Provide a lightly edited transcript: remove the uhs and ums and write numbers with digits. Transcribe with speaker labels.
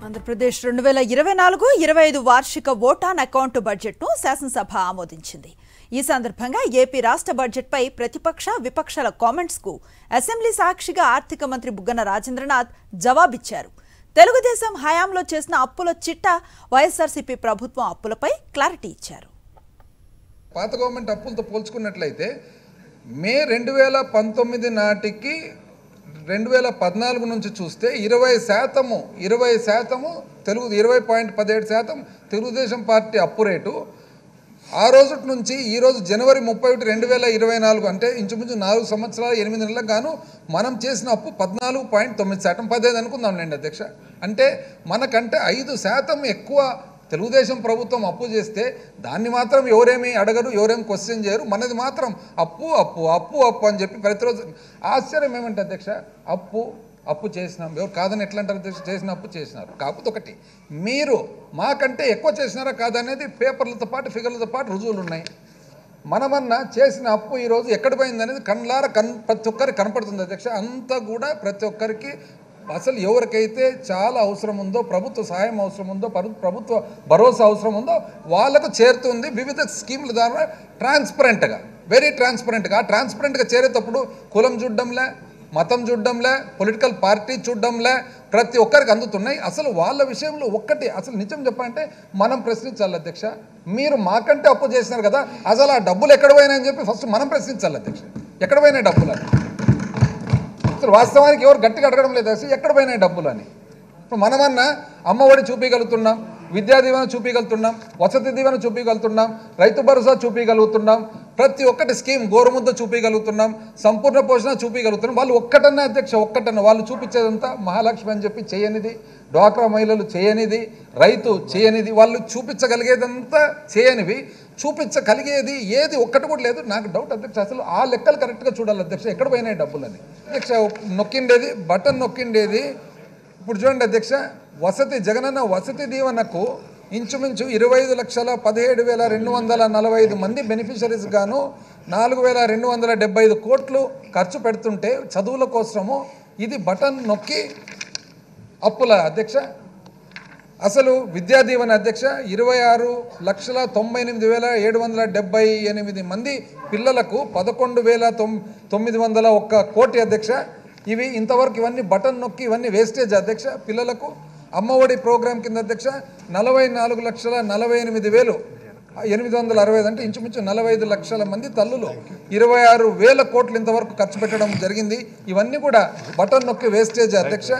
Speaker 1: ఆంధ్రప్రదేశ్ 2024-25 వార్షిక vote on account బడ్జెట్ను శాసనసభ ఆమోదించింది. ఈ సందర్భంగా ఏపీ రాష్ట్ర బడ్జెట్పై ప్రతిపక్ష విపక్షాల కామెంట్స్కు అసెంబ్లీ సాక్షిగా ఆర్థిక మంత్రి బుగ్గన రాజేంద్రనాథ్ జవాబిచ్చారు. తెలుగుదేశం హయాంలో చేసిన అప్పుల చిట్టా వైఎస్ఆర్సీపీ ప్రభుత్వం అప్పులపై క్లారిటీ ఇచ్చారు.
Speaker 2: పాత గవర్నమెంట్ అప్పులతో పోల్చుకున్నట్లయితే మే 2019 నాటికి 2014 నుంచి చూస్తే 20% 20.17% తెలుగుదేశం పార్టీ అప్పు రేటు. ఆ రోజు నుంచి ఈ రోజు జనవరి 31, 2024 అంటే ఇంచుమించు 4 సంవత్సరాల 8 నెలలకు గాను మనం చేసిన అప్పు 14.9%, 15 అనుకుందాంలేండి అధ్యక్ష. అంటే మనకంటే 5% ఎక్కువ తెలుగుదేశం ప్రభుత్వం అప్పు చేస్తే దాన్ని మాత్రం ఎవరేమీ అడగరు, ఎవరేమి క్వశ్చన్ చేయరు. మనది మాత్రం అప్పు అప్పు అప్పు అప్పు అని చెప్పి ప్రతిరోజు. ఆశ్చర్యం ఏమంటే అధ్యక్ష, అప్పు చేసినాం, ఎవరు కాదని ఎట్లా అంటారు అధ్యక్ష? చేసిన అప్పు చేసినారు. కాకపోతే ఒకటి, మీరు మాకంటే ఎక్కువ చేసినారా కాదనేది పేపర్లతో పాటు ఫిగర్లతో పాటు రుజువులు ఉన్నాయి. మనమన్నా చేసిన అప్పు ఈరోజు ఎక్కడ పోయిందనేది ప్రతి ఒక్కరికి కనపడుతుంది అధ్యక్ష. అంతా కూడా ప్రతి ఒక్కరికి అసలు ఎవరికైతే చాలా అవసరం ఉందో, ప్రభుత్వ సహాయం అవసరం ఉందో, ప్రభుత్వ భరోసా అవసరం ఉందో వాళ్ళకు చేరుతుంది. వివిధ స్కీముల ద్వారా ట్రాన్స్పరెంట్గా, వెరీ ట్రాన్స్పరెంట్గా చేరేటప్పుడు కులం చూడడంలే, మతం చూడడంలే, పొలిటికల్ పార్టీ చూడడంలే, ప్రతి ఒక్కరికి అందుతున్నాయి. అసలు వాళ్ళ విషయంలో ఒక్కటి అసలు నిజం చెప్పాలంటే మనం ప్రశ్నించాలి అధ్యక్ష. మీరు మాకంటే అప్పు చేసినారు కదా, అసలు ఆ డబ్బులు ఎక్కడ పోయినాయని చెప్పి ఫస్ట్ మనం ప్రశ్నించాలి అధ్యక్ష. ఎక్కడ పోయినాయి డబ్బులు అని అసలు వాస్తవానికి ఎవరు గట్టిగా అడగడం లేదు అసలు ఎక్కడ పోయినాయి డబ్బులు అని. ఇప్పుడు మనమన్నా అమ్మఒడి చూపించగలుగుతున్నాం, విద్యా దీవెన చూపించగలుగుతున్నాం, వసతి దీవెన చూపించగలుగుతున్నాం, రైతు భరోసా చూపించగలుగుతున్నాం, ప్రతి ఒక్కటి స్కీమ్ గోరుముద్ద చూపించగలుగుతున్నాం, సంపూర్ణ పోషణ చూపించగలుగుతున్నాం. వాళ్ళు ఒక్కటన్నా అధ్యక్ష, ఒక్కటన్నా వాళ్ళు చూపించేదంతా మహాలక్ష్మి అని చెప్పి చేయనిది, డ్వాక్రా మహిళలు చేయనిది, రైతు చేయనిది, వాళ్ళు చూపించగలిగేదంతా చేయనివి. చూపించగలిగేది ఏది ఒక్కటి కూడా లేదు. నాకు డౌట్ అధ్యక్ష, అసలు ఆ లెక్కలు కరెక్ట్గా చూడాలి అధ్యక్ష, ఎక్కడ పోయినాయి డబ్బులని. అధ్యక్ష నొక్కిండేది బటన్ నొక్కిండేది. ఇప్పుడు చూడండి అధ్యక్ష, జగనన్న వసతి దీవెనకు ఇంచుమించు 25,17,245 మంది బెనిఫిషరీస్ గాను 4,275 కోట్లు ఖర్చు పెడుతుంటే చదువుల కోసము ఇది బటన్ నొక్కి అప్పుల అధ్యక్ష. అసలు విద్యా దీవెన అధ్యక్ష 26,98,778 మంది పిల్లలకు 11,901 కోటి అధ్యక్ష. ఇవి ఇంతవరకు ఇవన్నీ బటన్ నొక్కి ఇవన్నీ వేస్టేజ్ అధ్యక్ష. పిల్లలకు అమ్మఒడి ప్రోగ్రాం కింద అధ్యక్ష 44,48,865 అంటే ఇంచుమించు 45 లక్షల మంది తల్లులు 26,000 కోట్లు ఇంతవరకు ఖర్చు పెట్టడం జరిగింది. ఇవన్నీ కూడా బటన్ నొక్కి వేస్టేజ్ అధ్యక్ష.